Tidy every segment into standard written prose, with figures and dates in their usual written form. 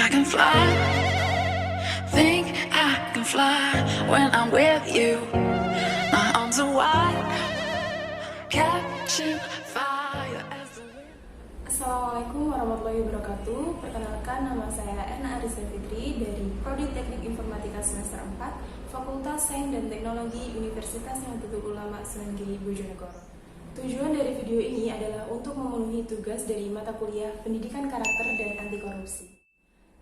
can fly, think I can fly when I'm with you. My arms are wide, catching fire as the wind. Assalamualaikum warahmatullahi wabarakatuh. Perkenalkan, nama saya Ena Arisa Fitri dari Prodi Teknik Informatika semester 4 Fakultas Sains dan Teknologi Universitas Nahdlatul Ulama Sunan Giri Bojonegoro. Tujuan dari video ini adalah untuk memenuhi tugas dari mata kuliah Pendidikan Karakter dan Anti Korupsi.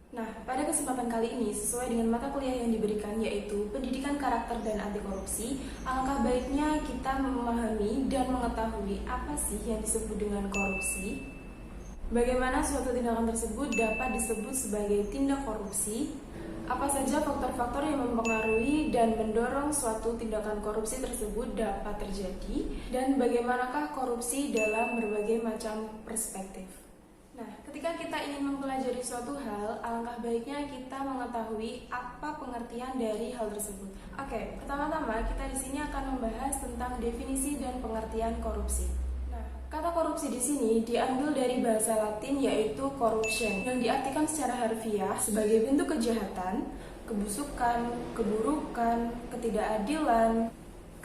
Nah, pada kesempatan kali ini, sesuai dengan mata kuliah yang diberikan yaitu Pendidikan Karakter dan Anti Korupsi, alangkah baiknya kita memahami dan mengetahui apa sih yang disebut dengan korupsi, bagaimana suatu tindakan tersebut dapat disebut sebagai tindak korupsi, apa saja faktor-faktor yang mempengaruhi dan mendorong suatu tindakan korupsi tersebut dapat terjadi, dan bagaimanakah korupsi dalam berbagai macam perspektif. Nah, ketika kita ingin mempelajari suatu hal, alangkah baiknya kita mengetahui apa pengertian dari hal tersebut. Oke, pertama-tama kita di sini akan membahas tentang definisi dan pengertian korupsi. Kata korupsi di sini diambil dari bahasa Latin yaitu corruption, yang diartikan secara harfiah sebagai bentuk kejahatan, kebusukan, keburukan, ketidakadilan,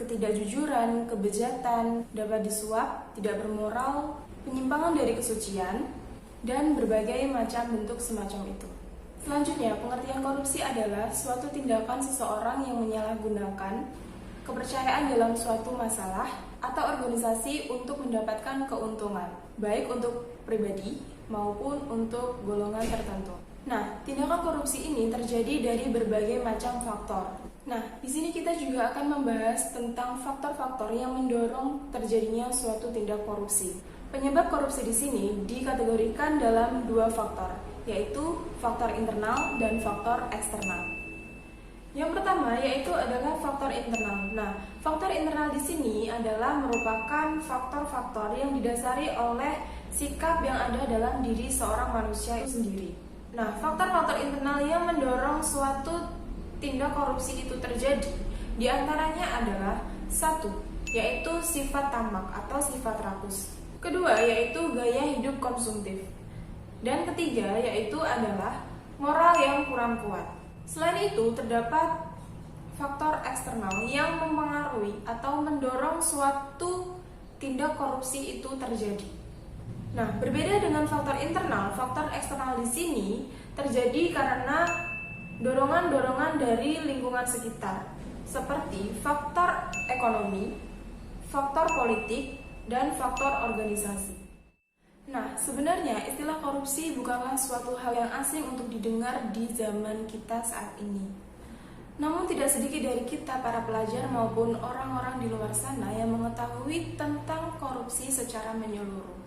ketidakjujuran, kebejatan, dapat disuap, tidak bermoral, penyimpangan dari kesucian, dan berbagai macam bentuk semacam itu. Selanjutnya, pengertian korupsi adalah suatu tindakan seseorang yang menyalahgunakan kepercayaan dalam suatu masalah atau organisasi untuk mendapatkan keuntungan, baik untuk pribadi maupun untuk golongan tertentu. Nah, tindakan korupsi ini terjadi dari berbagai macam faktor. Nah, di sini kita juga akan membahas tentang faktor-faktor yang mendorong terjadinya suatu tindak korupsi. Penyebab korupsi di sini dikategorikan dalam dua faktor, yaitu faktor internal dan faktor eksternal. Yang pertama yaitu adalah faktor internal. Nah, faktor internal di sini adalah merupakan faktor-faktor yang didasari oleh sikap yang ada dalam diri seorang manusia itu sendiri. Nah, faktor-faktor internal yang mendorong suatu tindak korupsi itu terjadi diantaranya adalah satu, yaitu sifat tamak atau sifat rakus. Kedua, yaitu gaya hidup konsumtif. Dan ketiga, yaitu adalah moral yang kurang kuat. Selain itu, terdapat faktor eksternal yang mempengaruhi atau mendorong suatu tindak korupsi itu terjadi. Nah, berbeda dengan faktor internal, faktor eksternal di sini terjadi karena dorongan-dorongan dari lingkungan sekitar, seperti faktor ekonomi, faktor politik, dan faktor organisasi. Nah, sebenarnya istilah korupsi bukanlah suatu hal yang asing untuk didengar di zaman kita saat ini. Namun tidak sedikit dari kita para pelajar maupun orang-orang di luar sana yang mengetahui tentang korupsi secara menyeluruh.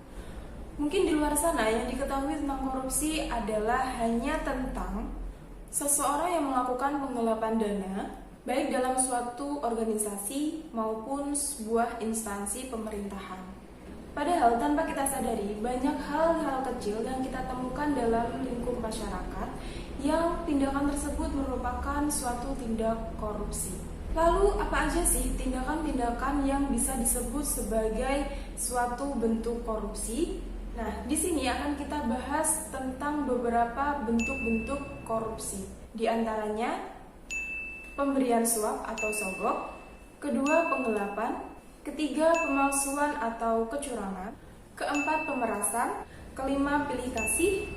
Mungkin di luar sana yang diketahui tentang korupsi adalah hanya tentang seseorang yang melakukan penggelapan dana, baik dalam suatu organisasi maupun sebuah instansi pemerintahan. Padahal tanpa kita sadari, banyak hal-hal kecil yang kita temukan dalam lingkup masyarakat yang tindakan tersebut merupakan suatu tindak korupsi. Lalu apa aja sih tindakan-tindakan yang bisa disebut sebagai suatu bentuk korupsi? Nah, di sini akan kita bahas tentang beberapa bentuk-bentuk korupsi. Di antaranya pemberian suap atau sogok, kedua penggelapan, ketiga, pemalsuan atau kecurangan, keempat, pemerasan, kelima, pilih kasih,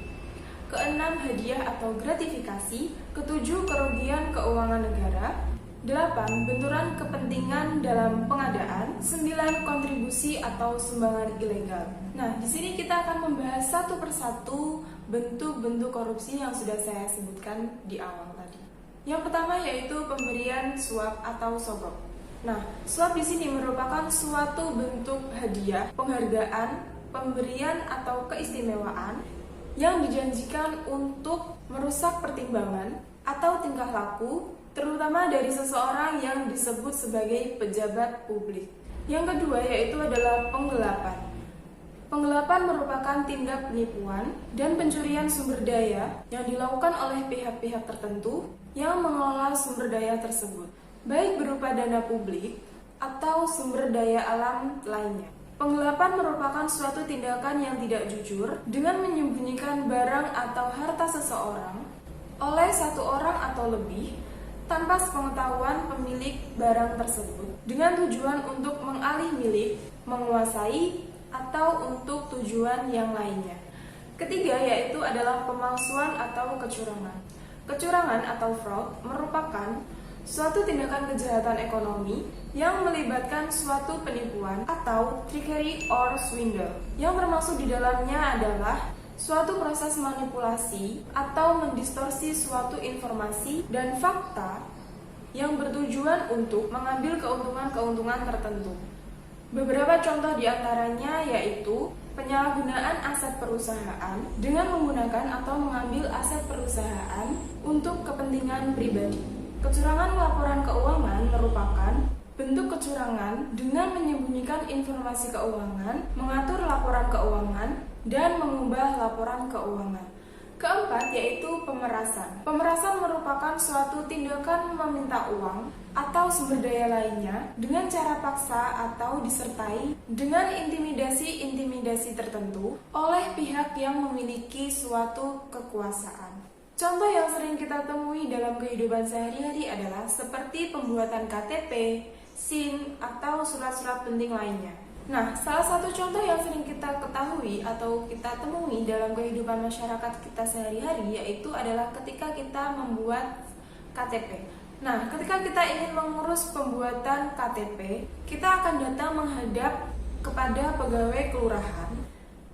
keenam, hadiah atau gratifikasi, ketujuh, kerugian keuangan negara, delapan, benturan kepentingan dalam pengadaan, sembilan, kontribusi atau sumbangan ilegal. Nah, di sini kita akan membahas satu persatu bentuk-bentuk korupsi yang sudah saya sebutkan di awal tadi. Yang pertama yaitu pemberian suap atau sogok. Nah, suap di sini merupakan suatu bentuk hadiah, penghargaan, pemberian atau keistimewaan yang dijanjikan untuk merusak pertimbangan atau tingkah laku, terutama dari seseorang yang disebut sebagai pejabat publik. Yang kedua yaitu adalah penggelapan. Penggelapan merupakan tindak penipuan dan pencurian sumber daya yang dilakukan oleh pihak-pihak tertentu yang mengelola sumber daya tersebut, baik berupa dana publik atau sumber daya alam lainnya. Penggelapan merupakan suatu tindakan yang tidak jujur dengan menyembunyikan barang atau harta seseorang oleh satu orang atau lebih tanpa sepengetahuan pemilik barang tersebut dengan tujuan untuk mengalih milik, menguasai, atau untuk tujuan yang lainnya. Ketiga yaitu adalah pemalsuan atau kecurangan. Kecurangan atau fraud merupakan suatu tindakan kejahatan ekonomi yang melibatkan suatu penipuan atau trickery or swindle, yang termasuk di dalamnya adalah suatu proses manipulasi atau mendistorsi suatu informasi dan fakta yang bertujuan untuk mengambil keuntungan-keuntungan tertentu. Beberapa contoh diantaranya yaitu penyalahgunaan aset perusahaan dengan menggunakan atau mengambil aset perusahaan untuk kepentingan pribadi. Kecurangan laporan keuangan merupakan bentuk kecurangan dengan menyembunyikan informasi keuangan, mengatur laporan keuangan, dan mengubah laporan keuangan. Keempat yaitu pemerasan. Pemerasan merupakan suatu tindakan meminta uang atau sumber daya lainnya dengan cara paksa atau disertai dengan intimidasi tertentu oleh pihak yang memiliki suatu kekuasaan. Contoh yang sering kita temui dalam kehidupan sehari-hari adalah seperti pembuatan KTP, SIM, atau surat-surat penting lainnya. Nah, salah satu contoh yang sering kita ketahui atau kita temui dalam kehidupan masyarakat kita sehari-hari yaitu adalah ketika kita membuat KTP. Nah, ketika kita ingin mengurus pembuatan KTP, kita akan datang menghadap kepada pegawai kelurahan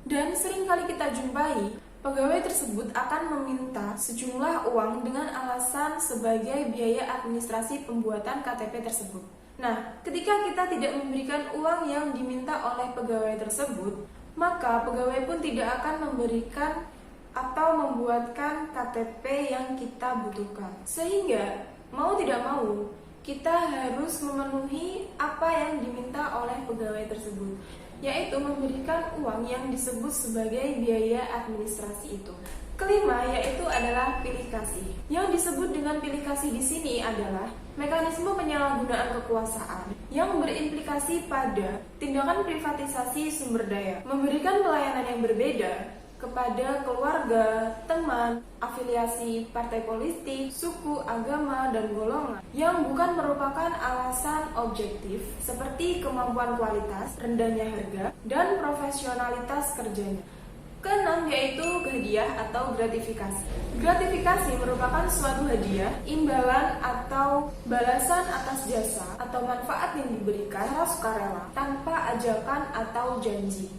dan seringkali kita jumpai pegawai tersebut akan meminta sejumlah uang dengan alasan sebagai biaya administrasi pembuatan KTP tersebut. Nah, ketika kita tidak memberikan uang yang diminta oleh pegawai tersebut, maka pegawai pun tidak akan memberikan atau membuatkan KTP yang kita butuhkan. Sehingga, mau tidak mau, kita harus memenuhi apa yang diminta oleh pegawai tersebut, yaitu memberikan uang yang disebut sebagai biaya administrasi itu. Kelima yaitu adalah pilih kasih. Yang disebut dengan pilih kasih di sini adalah mekanisme penyalahgunaan kekuasaan yang berimplikasi pada tindakan privatisasi sumber daya, memberikan pelayanan yang berbeda kepada keluarga, teman, afiliasi partai politik, suku, agama, dan golongan yang bukan merupakan alasan objektif seperti kemampuan kualitas, rendahnya harga, dan profesionalitas kerjanya. Keenam yaitu hadiah atau gratifikasi. Gratifikasi merupakan suatu hadiah, imbalan atau balasan atas jasa atau manfaat yang diberikan secara sukarela tanpa ajakan atau janji.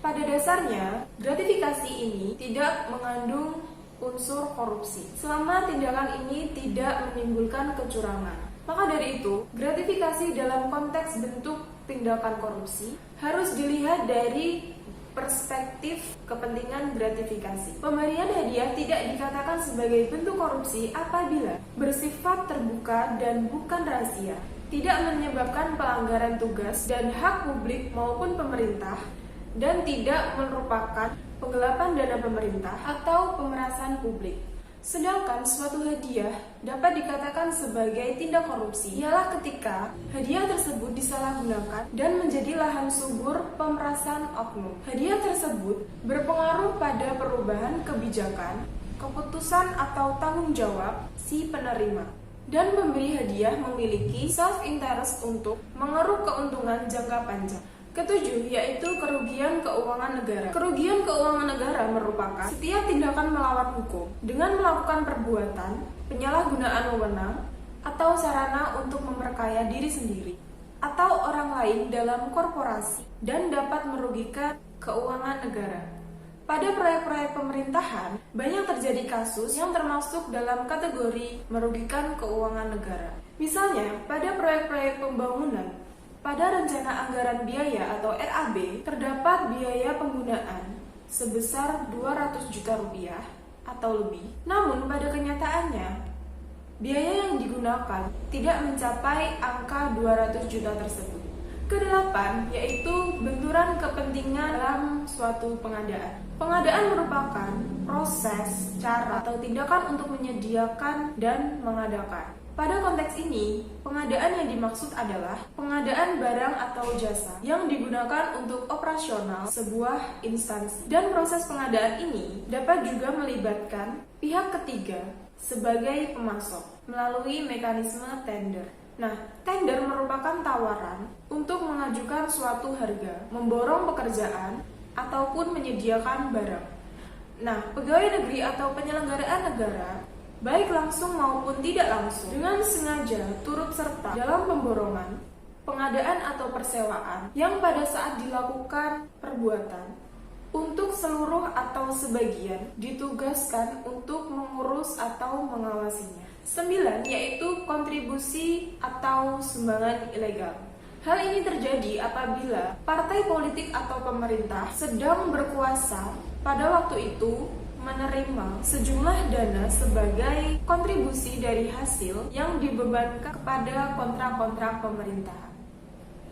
Pada dasarnya, gratifikasi ini tidak mengandung unsur korupsi selama tindakan ini tidak menimbulkan kecurangan. Maka dari itu, gratifikasi dalam konteks bentuk tindakan korupsi harus dilihat dari perspektif kepentingan gratifikasi. Pemberian hadiah tidak dikatakan sebagai bentuk korupsi apabila bersifat terbuka dan bukan rahasia, tidak menyebabkan pelanggaran tugas dan hak publik maupun pemerintah, dan tidak merupakan penggelapan dana pemerintah atau pemerasan publik. Sedangkan suatu hadiah dapat dikatakan sebagai tindak korupsi ialah ketika hadiah tersebut disalahgunakan dan menjadi lahan subur pemerasan oknum. Hadiah tersebut berpengaruh pada perubahan kebijakan, keputusan atau tanggung jawab si penerima. Dan pemberi hadiah memiliki self-interest untuk mengeruk keuntungan jangka panjang. Ketujuh, yaitu kerugian keuangan negara. Kerugian keuangan negara merupakan setiap tindakan melawan hukum dengan melakukan perbuatan, penyalahgunaan wewenang, atau sarana untuk memperkaya diri sendiri atau orang lain dalam korporasi dan dapat merugikan keuangan negara. Pada proyek-proyek pemerintahan, banyak terjadi kasus yang termasuk dalam kategori merugikan keuangan negara. Misalnya, pada proyek-proyek pembangunan, pada rencana anggaran biaya atau RAB terdapat biaya penggunaan sebesar 200 juta rupiah atau lebih. Namun pada kenyataannya, biaya yang digunakan tidak mencapai angka 200 juta tersebut. Kedelapan, yaitu benturan kepentingan dalam suatu pengadaan. Pengadaan merupakan proses, cara, atau tindakan untuk menyediakan dan mengadakan. Pada konteks ini, pengadaan yang dimaksud adalah pengadaan barang atau jasa yang digunakan untuk operasional sebuah instansi. Dan proses pengadaan ini dapat juga melibatkan pihak ketiga sebagai pemasok melalui mekanisme tender. Nah, tender merupakan tawaran untuk mengajukan suatu harga, memborong pekerjaan, ataupun menyediakan barang. Nah, pegawai negeri atau penyelenggaraan negara, baik langsung maupun tidak langsung, dengan sengaja turut serta dalam pemborongan, pengadaan atau persewaan yang pada saat dilakukan perbuatan untuk seluruh atau sebagian ditugaskan untuk mengurus atau mengawasinya. 9, yaitu kontribusi atau sumbangan ilegal. Hal ini terjadi apabila partai politik atau pemerintah sedang berkuasa pada waktu itu menerima sejumlah dana sebagai kontribusi dari hasil yang dibebankan kepada kontrak-kontrak pemerintahan.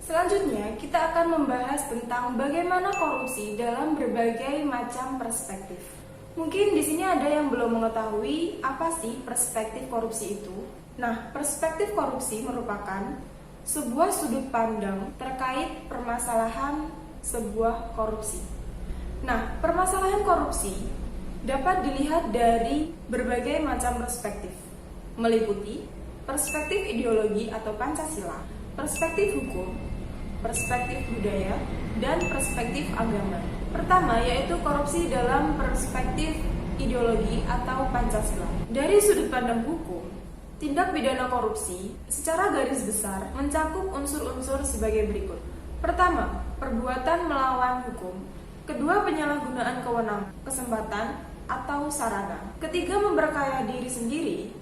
Selanjutnya, kita akan membahas tentang bagaimana korupsi dalam berbagai macam perspektif. Mungkin di sini ada yang belum mengetahui apa sih perspektif korupsi itu. Nah, perspektif korupsi merupakan sebuah sudut pandang terkait permasalahan sebuah korupsi. Nah, permasalahan korupsi dapat dilihat dari berbagai macam perspektif, meliputi perspektif ideologi atau Pancasila, perspektif hukum, perspektif budaya, dan perspektif agama. Pertama, yaitu korupsi dalam perspektif ideologi atau Pancasila. Dari sudut pandang hukum, tindak pidana korupsi secara garis besar mencakup unsur-unsur sebagai berikut. Pertama, perbuatan melawan hukum. Kedua, penyalahgunaan kewenangan, kesempatan, atau sarana. Ketiga, memperkaya diri sendiri,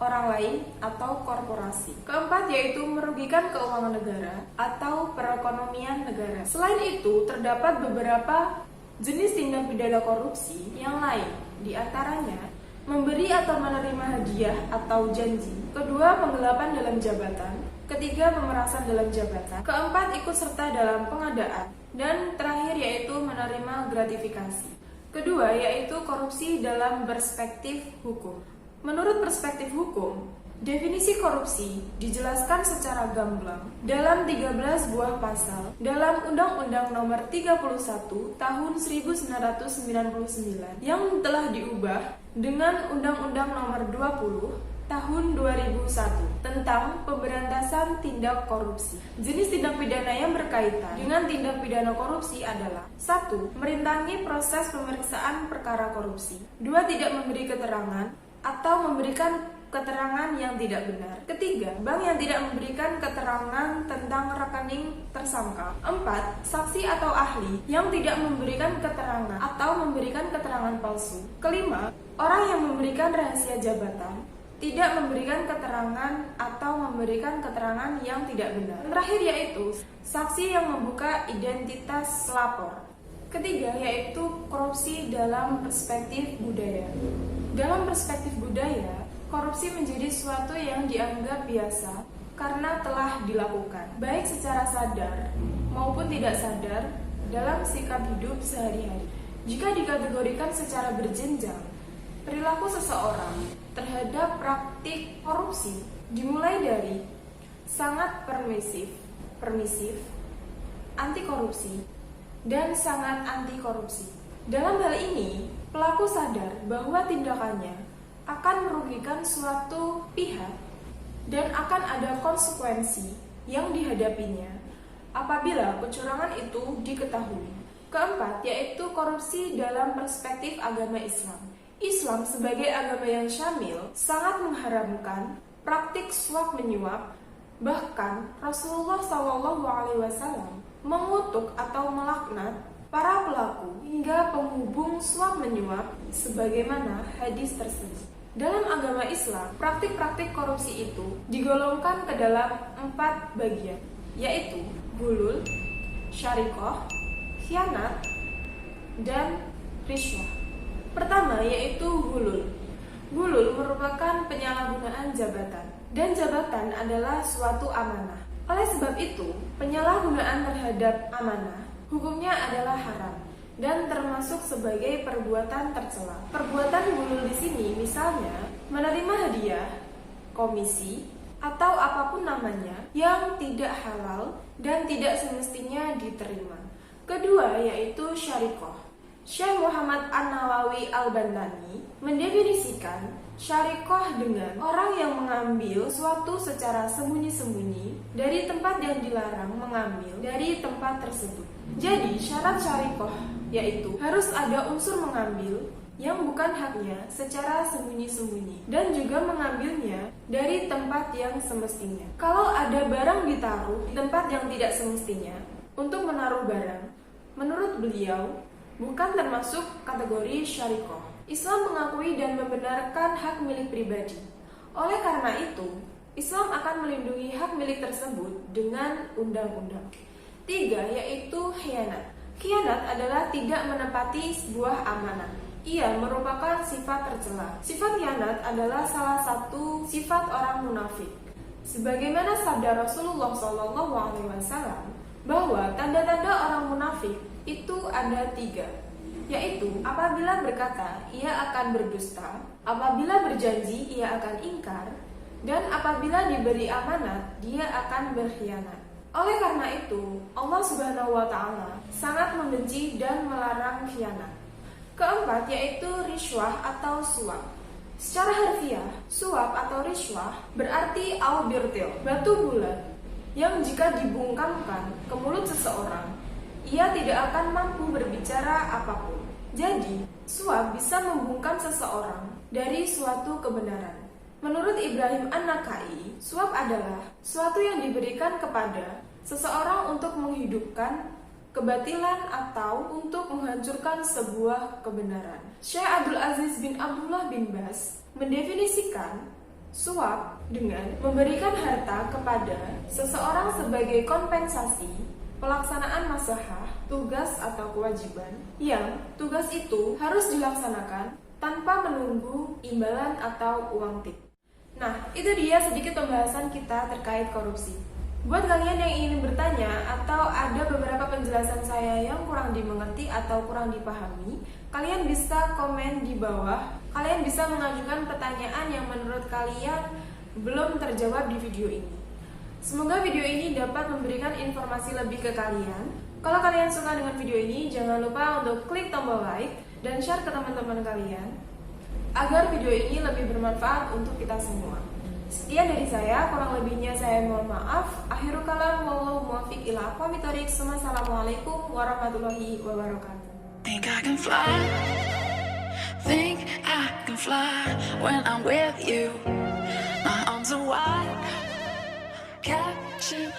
orang lain, atau korporasi. Keempat, yaitu merugikan keuangan negara atau perekonomian negara. Selain itu, terdapat beberapa jenis tindak pidana korupsi yang lain, di antaranya memberi atau menerima hadiah atau janji. Kedua, penggelapan dalam jabatan. Ketiga, pemerasan dalam jabatan. Keempat, ikut serta dalam pengadaan. Dan terakhir yaitu menerima gratifikasi. Kedua, yaitu korupsi dalam perspektif hukum. Menurut perspektif hukum, definisi korupsi dijelaskan secara gamblang dalam 13 buah pasal dalam Undang-Undang Nomor 31 Tahun 1999 yang telah diubah dengan Undang-Undang Nomor 20 Tahun 2001 tentang pemberantasan tindak korupsi. Jenis tindak pidana yang berkaitan dengan tindak pidana korupsi adalah 1. Merintangi proses pemeriksaan perkara korupsi. 2. Tidak memberi keterangan atau memberikan keterangan yang tidak benar. Ketiga, bank yang tidak memberikan keterangan tentang rekening tersangka. 4. Saksi atau ahli yang tidak memberikan keterangan atau memberikan keterangan palsu. Kelima, orang yang memberikan rahasia jabatan, tidak memberikan keterangan atau memberikan keterangan yang tidak benar. Terakhir yaitu saksi yang membuka identitas pelapor. Ketiga, yaitu korupsi dalam perspektif budaya. Dalam perspektif budaya, korupsi menjadi suatu yang dianggap biasa karena telah dilakukan, baik secara sadar maupun tidak sadar dalam sikap hidup sehari-hari. Jika dikategorikan secara berjenjang, perilaku seseorang terhadap praktik korupsi dimulai dari sangat permisif, anti korupsi, dan sangat anti korupsi. Dalam hal ini, pelaku sadar bahwa tindakannya akan merugikan suatu pihak dan akan ada konsekuensi yang dihadapinya apabila kecurangan itu diketahui. Keempat, yaitu korupsi dalam perspektif agama Islam. Islam sebagai agama yang syamil sangat mengharamkan praktik suap menyuap. Bahkan Rasulullah SAW mengutuk atau melaknat para pelaku hingga penghubung suap menyuap sebagaimana hadis tersebut. Dalam agama Islam, praktik-praktik korupsi itu digolongkan ke dalam 4 bagian, yaitu gulul, syarikoh, khianat, dan riswah. Pertama, yaitu gulul. Gulul merupakan penyalahgunaan jabatan, dan jabatan adalah suatu amanah. Oleh sebab itu, penyalahgunaan terhadap amanah hukumnya adalah haram dan termasuk sebagai perbuatan tercela. Perbuatan gulul di sini misalnya menerima hadiah komisi, atau apapun namanya yang tidak halal dan tidak semestinya diterima. Kedua yaitu syarikoh. Syekh Muhammad An-Nawawi Al-Bantani mendefinisikan syarikoh dengan orang yang mengambil suatu secara sembunyi-sembunyi dari tempat yang dilarang mengambil dari tempat tersebut. Jadi syarat syarikoh yaitu harus ada unsur mengambil yang bukan haknya secara sembunyi-sembunyi dan juga mengambilnya dari tempat yang semestinya. Kalau ada barang ditaruh di tempat yang tidak semestinya untuk menaruh barang, menurut beliau bukan termasuk kategori syarikoh. Islam mengakui dan membenarkan hak milik pribadi. Oleh karena itu, Islam akan melindungi hak milik tersebut dengan undang-undang. 3 yaitu khianat. Khianat adalah tidak menepati sebuah amanah. Ia merupakan sifat tercela. Sifat khianat adalah salah satu sifat orang munafik. Sebagaimana sabda Rasulullah SAW bahwa tanda-tanda orang munafik itu ada 3, yaitu apabila berkata ia akan berdusta, apabila berjanji ia akan ingkar, dan apabila diberi amanat dia akan berkhianat. Oleh karena itu, Allah Subhanahu wa Ta'ala sangat membenci dan melarang khianat. Keempat yaitu riswah atau suap. Secara harfiah, suap atau riswah berarti al-birtil, batu bulat, yang jika dibungkamkan ke mulut seseorang, ia tidak akan mampu berbicara apapun. Jadi, suap bisa membungkam seseorang dari suatu kebenaran. Menurut Ibrahim An-Nakhai, suap adalah suatu yang diberikan kepada seseorang untuk menghidupkan kebatilan atau untuk menghancurkan sebuah kebenaran. Syekh Abdul Aziz bin Abdullah bin Bas mendefinisikan suap dengan memberikan harta kepada seseorang sebagai kompensasi pelaksanaan maslahah, tugas atau kewajiban yang tugas itu harus dilaksanakan tanpa menunggu imbalan atau uang tip. Nah, itu dia sedikit pembahasan kita terkait korupsi. Buat kalian yang ingin bertanya atau ada beberapa penjelasan saya yang kurang dimengerti atau kurang dipahami, kalian bisa komen di bawah. Kalian bisa mengajukan pertanyaan yang menurut kalian belum terjawab di video ini. Semoga video ini dapat memberikan informasi lebih ke kalian. Kalau kalian suka dengan video ini, jangan lupa untuk klik tombol like dan share ke teman-teman kalian agar video ini lebih bermanfaat untuk kita semua. Sekian dari saya, kurang lebihnya saya mohon maaf. Akhirul kalam, wallahu muwaffiq ila aqwamit thoriq. Wassalamualaikum warahmatullahi wabarakatuh. Think I can fly, think I can fly when I'm with you. My arms are wide, catching